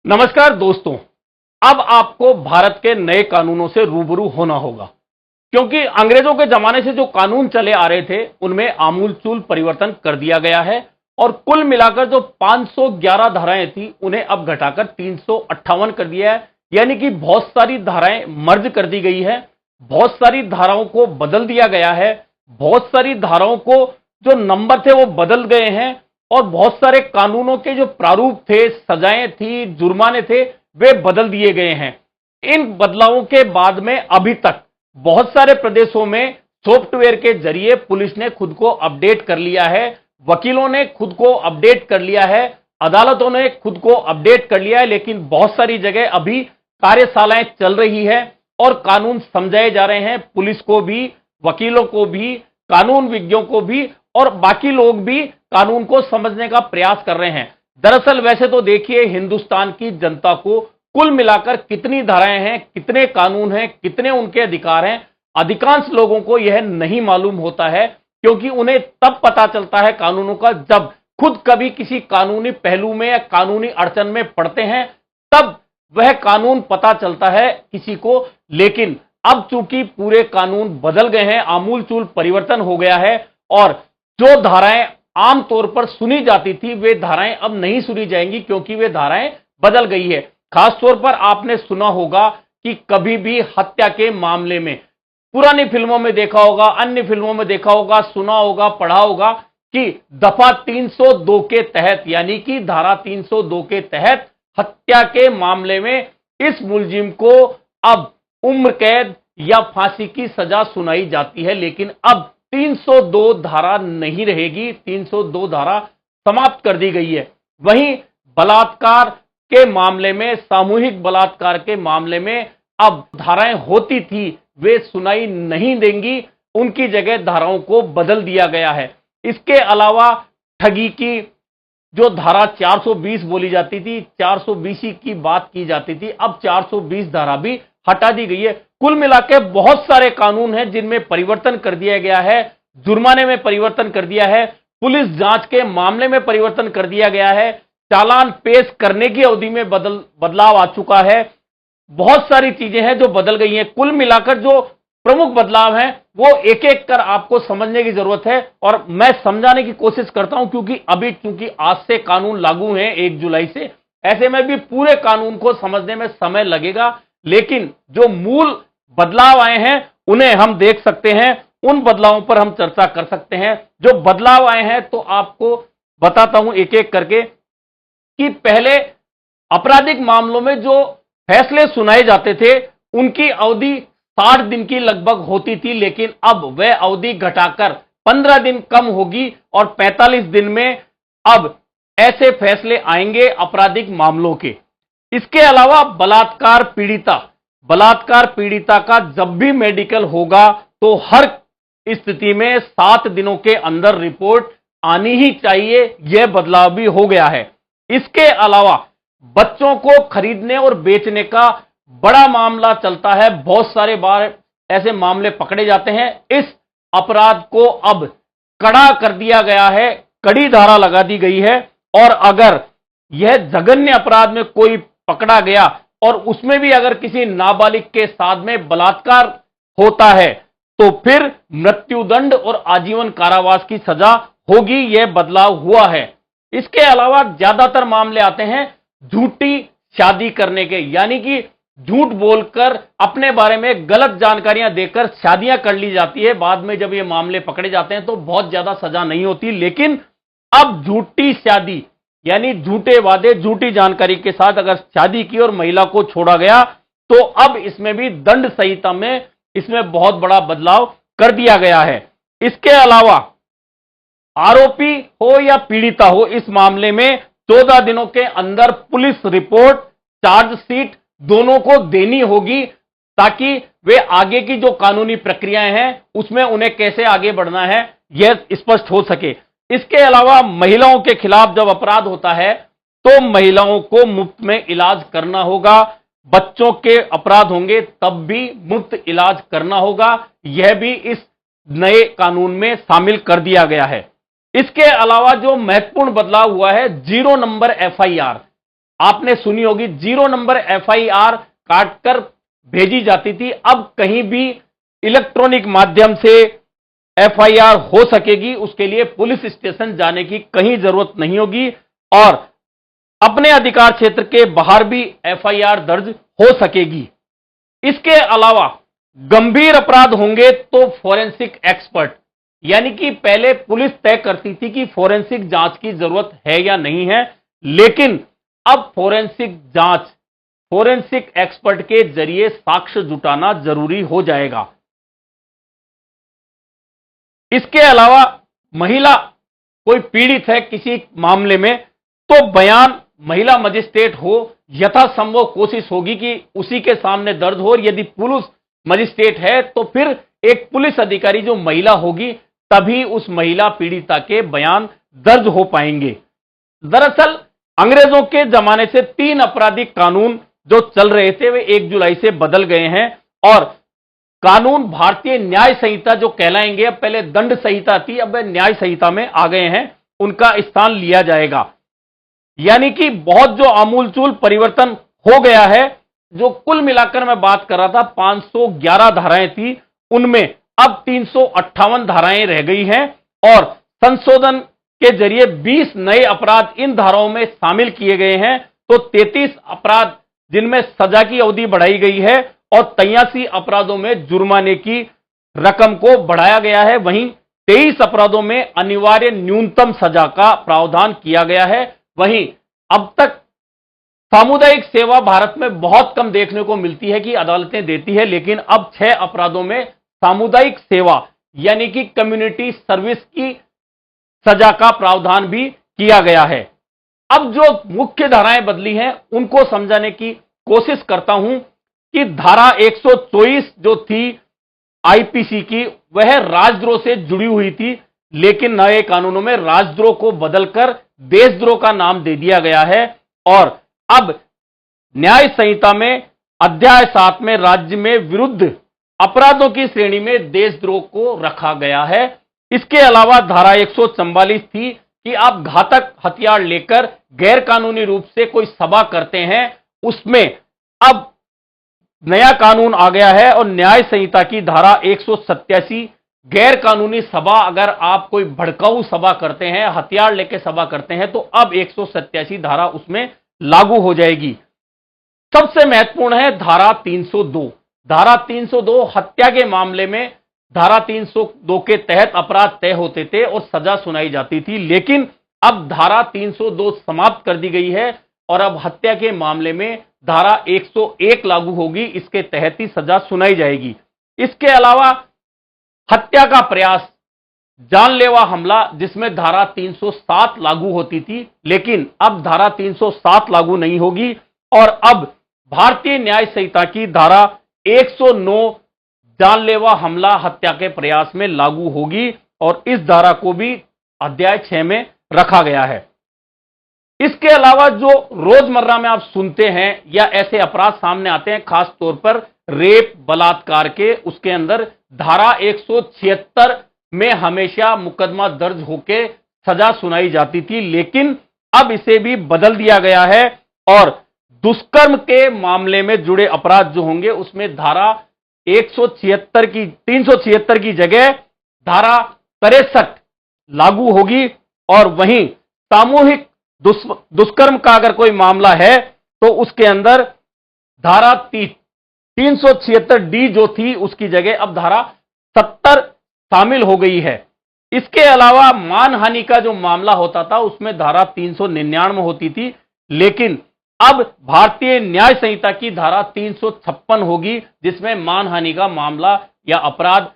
नमस्कार दोस्तों। अब आपको भारत के नए कानूनों से रूबरू होना होगा, क्योंकि अंग्रेजों के जमाने से जो कानून चले आ रहे थे उनमें आमूलचूल परिवर्तन कर दिया गया है और कुल मिलाकर जो 511 धाराएं थी उन्हें अब घटाकर 358 कर दिया है। यानी कि बहुत सारी धाराएं मर्ज कर दी गई है, बहुत सारी धाराओं को बदल दिया गया है, बहुत सारी धाराओं को जो नंबर थे वो बदल गए हैं और बहुत सारे कानूनों के जो प्रारूप थे, सजाएं थी, जुर्माने थे, वे बदल दिए गए हैं। इन बदलावों के बाद में अभी तक बहुत सारे प्रदेशों में सॉफ्टवेयर के जरिए पुलिस ने खुद को अपडेट कर लिया है, वकीलों ने खुद को अपडेट कर लिया है, अदालतों ने खुद को अपडेट कर लिया है, लेकिन बहुत सारी जगह अभी कार्यशालाएं चल रही है और कानून समझाए जा रहे हैं। पुलिस को भी, वकीलों को भी, कानून विज्ञों को भी और बाकी लोग भी कानून को समझने का प्रयास कर रहे हैं। दरअसल वैसे तो देखिए, हिंदुस्तान की जनता को कुल मिलाकर कितनी धाराएं हैं, कितने कानून हैं, कितने उनके अधिकार हैं, अधिकांश लोगों को यह नहीं मालूम होता है, क्योंकि उन्हें तब पता चलता है कानूनों का जब खुद कभी किसी कानूनी पहलू में या कानूनी अड़चन में पड़ते हैं, तब वह कानून पता चलता है किसी को। लेकिन अब चूंकि पूरे कानून बदल गए हैं, आमूलचूल परिवर्तन हो गया है और जो धाराएं आमतौर पर सुनी जाती थी वे धाराएं अब नहीं सुनी जाएंगी, क्योंकि वे धाराएं बदल गई है। खासतौर पर आपने सुना होगा कि कभी भी हत्या के मामले में, पुरानी फिल्मों में देखा होगा, अन्य फिल्मों में देखा होगा, सुना होगा, पढ़ा होगा कि दफा 302 के तहत, यानी कि धारा 302 के तहत हत्या के मामले में इस मुलजिम को अब उम्र कैद या फांसी की सजा सुनाई जाती है। लेकिन अब 302 धारा नहीं रहेगी, 302 धारा समाप्त कर दी गई है। वहीं बलात्कार के मामले में, सामूहिक बलात्कार के मामले में अब धाराएं होती थी वे सुनाई नहीं देंगी, उनकी जगह धाराओं को बदल दिया गया है। इसके अलावा ठगी की जो धारा 420 बोली जाती थी, 420 की बात की जाती थी, अब 420 धारा भी हटा दी गई है। कुल मिलाकर बहुत सारे कानून हैं जिनमें परिवर्तन कर दिया गया है, जुर्माने में परिवर्तन कर दिया है, पुलिस जांच के मामले में परिवर्तन कर दिया गया है, चालान पेश करने की अवधि में बदलाव आ चुका है। बहुत सारी चीजें हैं जो बदल गई हैं। कुल मिलाकर जो प्रमुख बदलाव हैं वो एक एक कर आपको समझने की जरूरत है और मैं समझाने की कोशिश करता हूं, क्योंकि अभी चूंकि आज से कानून लागू हैं 1 जुलाई से, ऐसे में भी पूरे कानून को समझने में समय लगेगा। लेकिन जो मूल बदलाव आए हैं उन्हें हम देख सकते हैं, उन बदलावों पर हम चर्चा कर सकते हैं। जो बदलाव आए हैं तो आपको बताता हूं एक एक करके कि पहले आपराधिक मामलों में जो फैसले सुनाए जाते थे उनकी अवधि 60 दिन की लगभग होती थी, लेकिन अब वह अवधि घटाकर 15 दिन कम होगी और 45 दिन में अब ऐसे फैसले आएंगे आपराधिक मामलों के। इसके अलावा बलात्कार पीड़िता का जब भी मेडिकल होगा तो हर स्थिति में 7 दिनों के अंदर रिपोर्ट आनी ही चाहिए, यह बदलाव भी हो गया है। इसके अलावा बच्चों को खरीदने और बेचने का बड़ा मामला चलता है, बहुत सारे बार ऐसे मामले पकड़े जाते हैं। इस अपराध को अब कड़ा कर दिया गया है, कड़ी धारा लगा दी गई है और अगर यह जघन्य अपराध में कोई पकड़ा गया और उसमें भी अगर किसी नाबालिग के साथ में बलात्कार होता है तो फिर मृत्युदंड और आजीवन कारावास की सजा होगी, यह बदलाव हुआ है। इसके अलावा ज्यादातर मामले आते हैं झूठी शादी करने के, यानी कि झूठ बोलकर अपने बारे में गलत जानकारियां देकर शादियां कर ली जाती है। बाद में जब ये मामले पकड़े जाते हैं तो बहुत ज्यादा सजा नहीं होती, लेकिन अब झूठी शादी यानी झूठे वादे, झूठी जानकारी के साथ अगर शादी की और महिला को छोड़ा गया तो अब इसमें भी दंड संहिता में इसमें बहुत बड़ा बदलाव कर दिया गया है। इसके अलावा आरोपी हो या पीड़िता हो, इस मामले में 14 दिनों के अंदर पुलिस रिपोर्ट, चार्जशीट दोनों को देनी होगी, ताकि वे आगे की जो कानूनी प्रक्रियाएं हैं उसमें उन्हें कैसे आगे बढ़ना है यह स्पष्ट हो सके। इसके अलावा महिलाओं के खिलाफ जब अपराध होता है तो महिलाओं को मुफ्त में इलाज करना होगा, बच्चों के अपराध होंगे तब भी मुफ्त इलाज करना होगा, यह भी इस नए कानून में शामिल कर दिया गया है। इसके अलावा जो महत्वपूर्ण बदलाव हुआ है, 0 नंबर एफआईआर, आपने सुनी होगी 0 नंबर एफआईआर काटकर भेजी जाती थी, अब कहीं भी इलेक्ट्रॉनिक माध्यम से एफआईआर हो सकेगी, उसके लिए पुलिस स्टेशन जाने की कहीं जरूरत नहीं होगी और अपने अधिकार क्षेत्र के बाहर भी एफआईआर दर्ज हो सकेगी। इसके अलावा गंभीर अपराध होंगे तो फॉरेंसिक एक्सपर्ट, यानी कि पहले पुलिस तय करती थी कि फॉरेंसिक जांच की जरूरत है या नहीं है, लेकिन अब फॉरेंसिक जांच, फॉरेंसिक एक्सपर्ट के जरिए साक्ष्य जुटाना जरूरी हो जाएगा। इसके अलावा महिला कोई पीड़ित है किसी मामले में तो बयान महिला मजिस्ट्रेट हो, यथासंभव कोशिश होगी कि उसी के सामने दर्ज हो, और यदि पुरुष मजिस्ट्रेट है तो फिर एक पुलिस अधिकारी जो महिला होगी तभी उस महिला पीड़िता के बयान दर्ज हो पाएंगे। दरअसल अंग्रेजों के जमाने से 3 आपराधिक कानून जो चल रहे थे वे 1 जुलाई से बदल गए हैं और कानून भारतीय न्याय संहिता जो कहलाएंगे, अब पहले दंड संहिता थी, अब वे न्याय संहिता में आ गए हैं, उनका स्थान लिया जाएगा। यानी कि बहुत जो आमूलचूल परिवर्तन हो गया है। जो कुल मिलाकर मैं बात कर रहा था 511 धाराएं थी, उनमें अब 358 धाराएं रह गई हैं और संशोधन के जरिए 20 नए अपराध इन धाराओं में शामिल किए गए हैं। तो 33 अपराध जिनमें सजा की अवधि बढ़ाई गई है और 83 अपराधों में जुर्माने की रकम को बढ़ाया गया है। वहीं 23 अपराधों में अनिवार्य न्यूनतम सजा का प्रावधान किया गया है। वहीं अब तक सामुदायिक सेवा भारत में बहुत कम देखने को मिलती है कि अदालतें देती है, लेकिन अब 6 अपराधों में सामुदायिक सेवा यानी कि कम्युनिटी सर्विस की सजा का प्रावधान भी किया गया है। अब जो मुख्य धाराएं बदली हैं उनको समझाने की कोशिश करता हूं कि धारा 124 जो थी आईपीसी की, वह राजद्रोह से जुड़ी हुई थी, लेकिन नए कानूनों में राजद्रोह को बदलकर देशद्रोह का नाम दे दिया गया है और अब न्याय संहिता में अध्याय 7 में राज्य में विरुद्ध अपराधों की श्रेणी में देशद्रोह को रखा गया है। इसके अलावा धारा 144 थी कि आप घातक हथियार लेकर गैर कानूनी रूप से कोई सभा करते हैं, उसमें अब नया कानून आ गया है और न्याय संहिता की धारा 187 गैर कानूनी सभा, अगर आप कोई भड़काऊ सभा करते हैं, हथियार लेकर सभा करते हैं, तो अब 187 धारा उसमें लागू हो जाएगी। सबसे महत्वपूर्ण है धारा 302। धारा 302 हत्या के मामले में धारा 302 के तहत अपराध तय होते थे और सजा सुनाई जाती थी, लेकिन अब धारा 302 समाप्त कर दी गई है और अब हत्या के मामले में धारा 101 लागू होगी, इसके तहत ही सजा सुनाई जाएगी। इसके अलावा हत्या का प्रयास, जानलेवा हमला, जिसमें धारा 307 लागू होती थी, लेकिन अब धारा 307 लागू नहीं होगी और अब भारतीय न्याय संहिता की धारा 109 जानलेवा हमला हत्या के प्रयास में लागू होगी और इस धारा को भी अध्याय 6 में रखा गया है। इसके अलावा जो रोजमर्रा में आप सुनते हैं या ऐसे अपराध सामने आते हैं, खास तौर पर रेप, बलात्कार के, उसके अंदर धारा 176 में हमेशा मुकदमा दर्ज होकर सजा सुनाई जाती थी, लेकिन अब इसे भी बदल दिया गया है और दुष्कर्म के मामले में जुड़े अपराध जो होंगे उसमें धारा 376 की जगह धारा 63 लागू होगी और वहीं सामूहिक दुष्कर्म का अगर कोई मामला है तो उसके अंदर धारा 376 डी जो थी उसकी जगह अब धारा 70 शामिल हो गई है। इसके अलावा मानहानि का जो मामला होता था उसमें धारा 399 होती थी, लेकिन अब भारतीय न्याय संहिता की धारा 356 होगी, जिसमें मानहानि का मामला या अपराध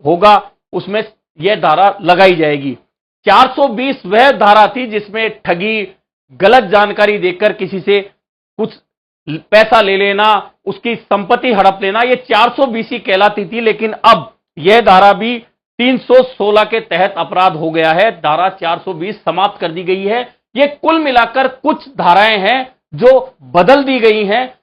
होगा, उसमें यह धारा लगाई जाएगी। 420 वह धारा थी जिसमें ठगी, गलत जानकारी देकर किसी से कुछ पैसा ले लेना, उसकी संपत्ति हड़प लेना, ये 420 ही कहलाती थी, लेकिन अब यह धारा भी 316 के तहत अपराध हो गया है। धारा 420 समाप्त कर दी गई है। ये कुल मिलाकर कुछ धाराएं हैं जो बदल दी गई हैं।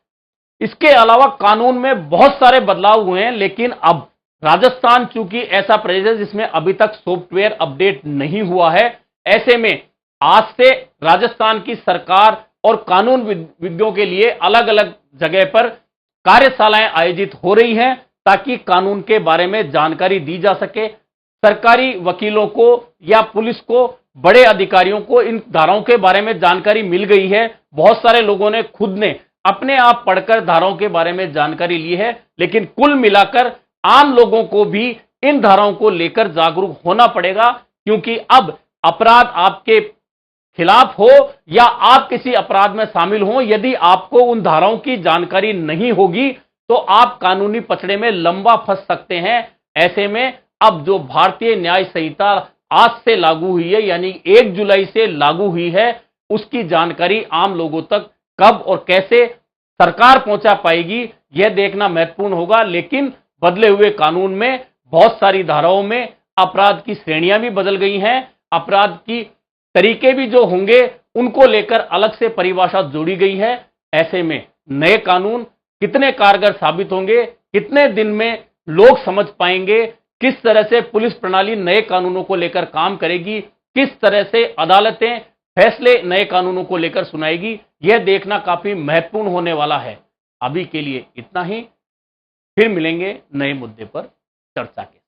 इसके अलावा कानून में बहुत सारे बदलाव हुए हैं, लेकिन अब राजस्थान चूंकि ऐसा प्रदेश है जिसमें अभी तक सॉफ्टवेयर अपडेट नहीं हुआ है, ऐसे में आज से राजस्थान की सरकार और कानून विदों के लिए अलग अलग जगह पर कार्यशालाएं आयोजित हो रही हैं ताकि कानून के बारे में जानकारी दी जा सके। सरकारी वकीलों को या पुलिस को, बड़े अधिकारियों को इन धाराओं के बारे में जानकारी मिल गई है। बहुत सारे लोगों ने खुद ने अपने आप पढ़कर धाराओं के बारे में जानकारी ली है, लेकिन कुल मिलाकर आम लोगों को भी इन धाराओं को लेकर जागरूक होना पड़ेगा, क्योंकि अब अपराध आपके खिलाफ हो या आप किसी अपराध में शामिल हो, यदि आपको उन धाराओं की जानकारी नहीं होगी तो आप कानूनी पचड़े में लंबा फंस सकते हैं। ऐसे में अब जो भारतीय न्याय संहिता आज से लागू हुई है, यानी 1 जुलाई से लागू हुई है, उसकी जानकारी आम लोगों तक कब और कैसे सरकार पहुंचा पाएगी, यह देखना महत्वपूर्ण होगा। लेकिन बदले हुए कानून में बहुत सारी धाराओं में अपराध की श्रेणियां भी बदल गई हैं, अपराध की तरीके भी जो होंगे उनको लेकर अलग से परिभाषा जोड़ी गई है। ऐसे में नए कानून कितने कारगर साबित होंगे, कितने दिन में लोग समझ पाएंगे, किस तरह से पुलिस प्रणाली नए कानूनों को लेकर काम करेगी, किस तरह से अदालतें फैसले नए कानूनों को लेकर सुनाएगी, यह देखना काफी महत्वपूर्ण होने वाला है। अभी के लिए इतना ही, फिर मिलेंगे नए मुद्दे पर चर्चा के।